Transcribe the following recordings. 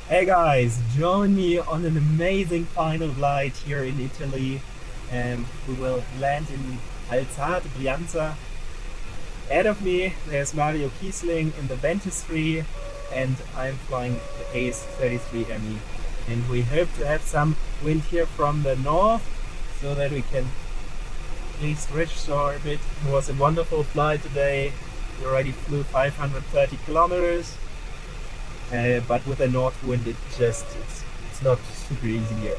Hey guys, join me on an amazing final glide here in Italy. We will land in Alzate Brianza. Ahead of me, there's Mario Kießling in the Ventus 3, and I'm flying the Ace 33 ME. And we hope to have some wind here from the north, so that we can at least restore a bit. It was a wonderful flight today. We already flew 530 kilometers. But with a north wind, it's not super easy here.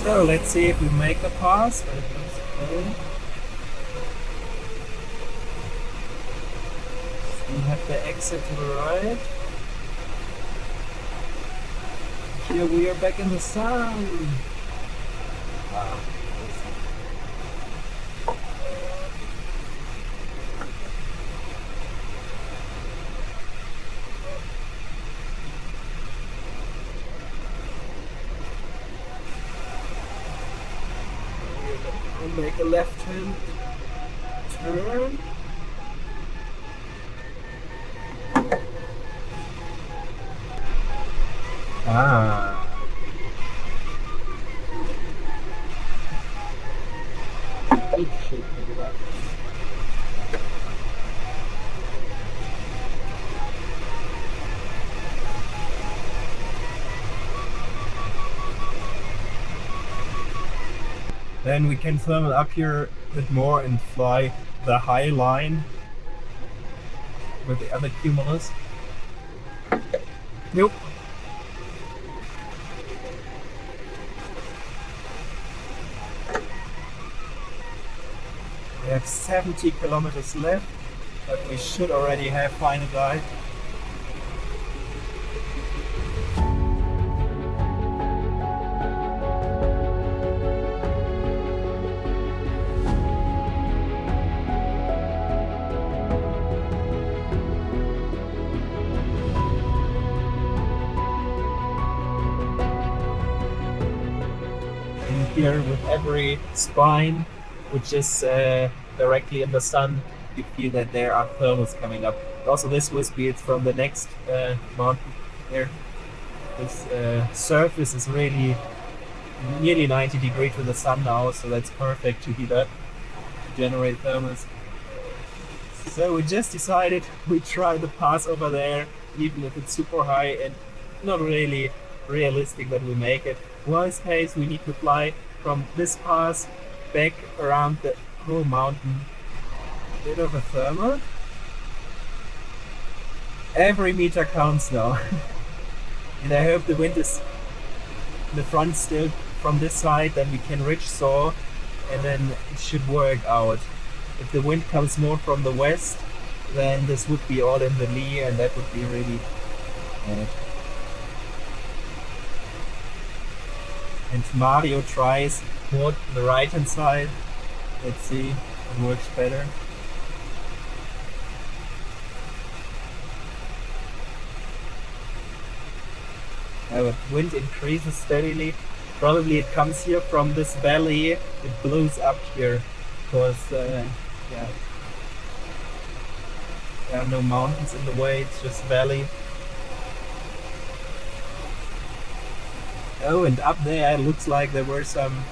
So let's see if we make the pass. When it comes home. So we have the exit to the right. Here we are back in the sun. Wow. We'll make a left-hand turn. Ah. Then we can thermal up here a bit more and fly the high line with the other cumulus. Nope. We have 70 kilometers left, but we should already have final glide. And here with every spine, which is directly in the sun, you feel that there are thermals coming up. Also, this wind speed from the next mountain here. This surface is really nearly 90 degrees to the sun now, so that's perfect to heat up, to generate thermals. So we just decided we try the pass over there, even if it's super high and not really realistic that we make it. Worst case, we need to fly from this pass back around the whole mountain. Bit of a thermal. Every meter counts now. And I hope the wind is in the front still from this side, then we can ridge saw and then it should work out. If the wind comes more from the west, then this would be all in the lee and that would be really bad. And Mario tries more to the right hand side. Let's see if it works better. The wind increases steadily. Probably it comes here from this valley. It blows up here because there are no mountains in the way. It's just valley. Oh, and up there it looks like there were some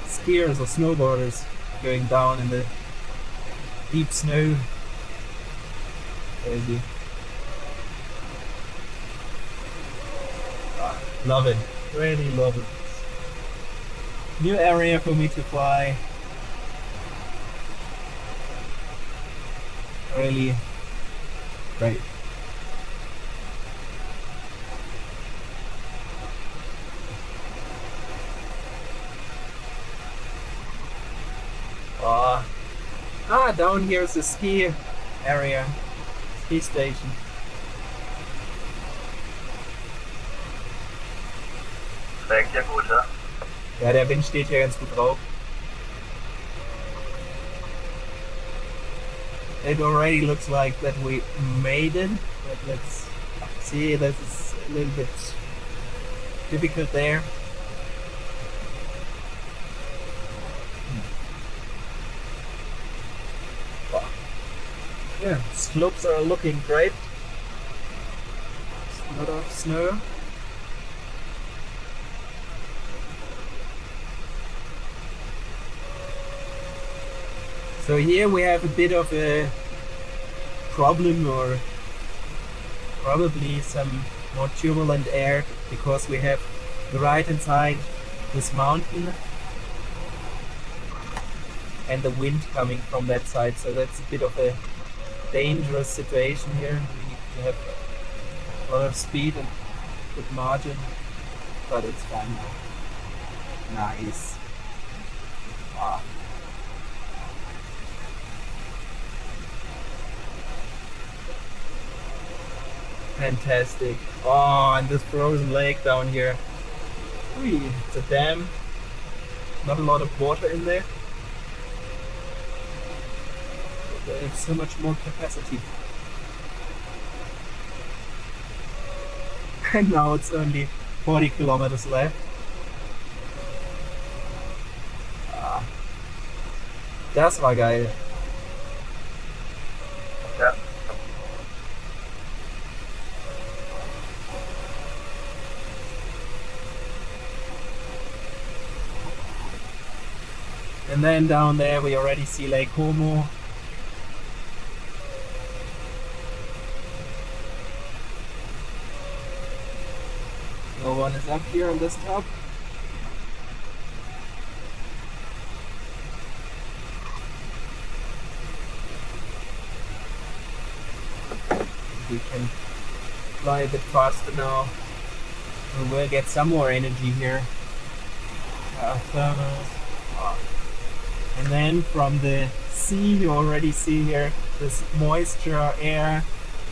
skiers or snowboarders going down in the deep snow. Crazy. Love it. Really love it. New area for me to fly. Really great. Down here is the ski area, ski station. Schlägt ja gut, ja? Ja, der Wind steht hier ganz gut drauf. It already looks like that we made it, but let's see, this is a little bit difficult there. Yeah, slopes are looking great. A lot of snow. So here we have a bit of a problem, or probably some more turbulent air, because we have the right hand side this mountain and the wind coming from that side, so that's a bit of a dangerous situation here. We need to have a lot of speed and good margin, but it's fine now. Nice. Wow. Fantastic. Oh, and this frozen lake down here. Ooh, it's a dam. Not a lot of water in there. But they have so much more capacity. And now it's only 40 kilometers left. Ah, das war geil. Ja. And then down there we already see LakeComo. No one is up here on this top. We can fly a bit faster now. We will get some more energy here. Thermals. Oh. And then from the sea, you already see here this moisture air,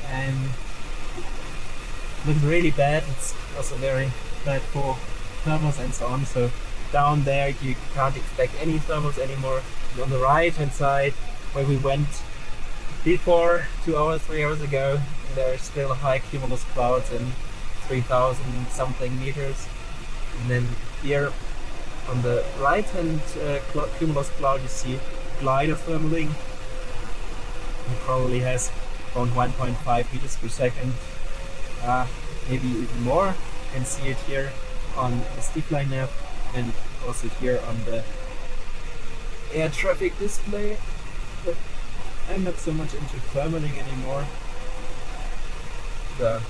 and looks really bad. It's also very bad for thermals and so on. So down there you can't expect any thermals anymore. And on the right hand side, where we went before 2 hours, 3 hours ago, there are still high cumulus clouds in 3,000 something meters. And then here on the right hand cumulus cloud you see gliderflying. It probably has around 1.5 meters per second, maybe even more. You can see it here on the steepline map and also here on the air traffic display. But I'm not so much into thermaling anymore. The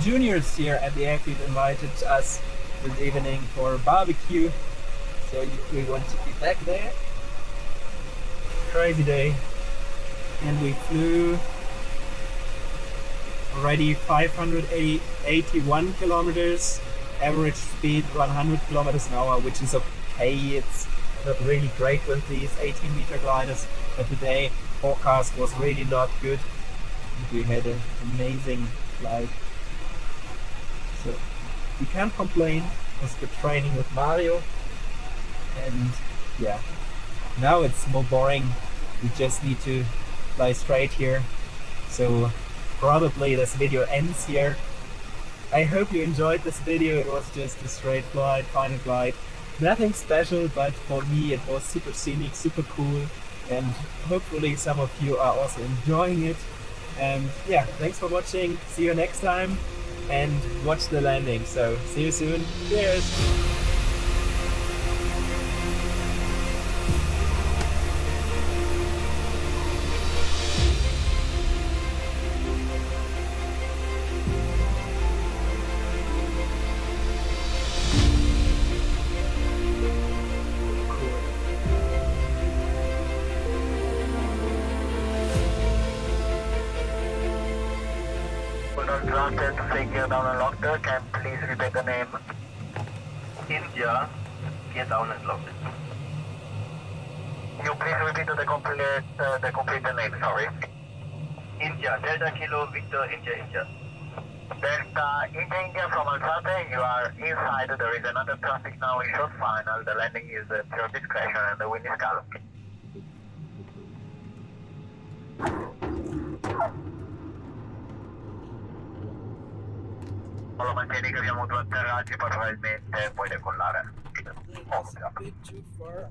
juniors here at the airfield invited us this evening for a barbecue, so we want to be back there. Crazy day. And we flew already 581 kilometers, average speed 100 kilometers an hour, which is okay. It's not really great with these 18-meter gliders, but today forecast was really not good. We had an amazing flight, so we can't complain. It was good training with Mario, and yeah, now it's more boring. We just need to fly straight here, so probably this video ends here. I hope you enjoyed this video. It was just a straight flight, final glide, nothing special, but for me it was super scenic, super cool, and hopefully some of you are also enjoying it. And yeah, thanks for watching. See you next time, and watch the landing. So see you soon. Cheers. Granted, figure down and locked. Can please repeat the name? India, get down and locked. You please repeat the complete name, sorry. India, Delta Kilo Victor India. Delta India from Alzate, you are inside. There is another traffic now in short final. The landing is at your discretion and the wind is calm. Lo mantieni che abbiamo due atterraggi, poi probabilmente puoi decollare. That's a bit too far.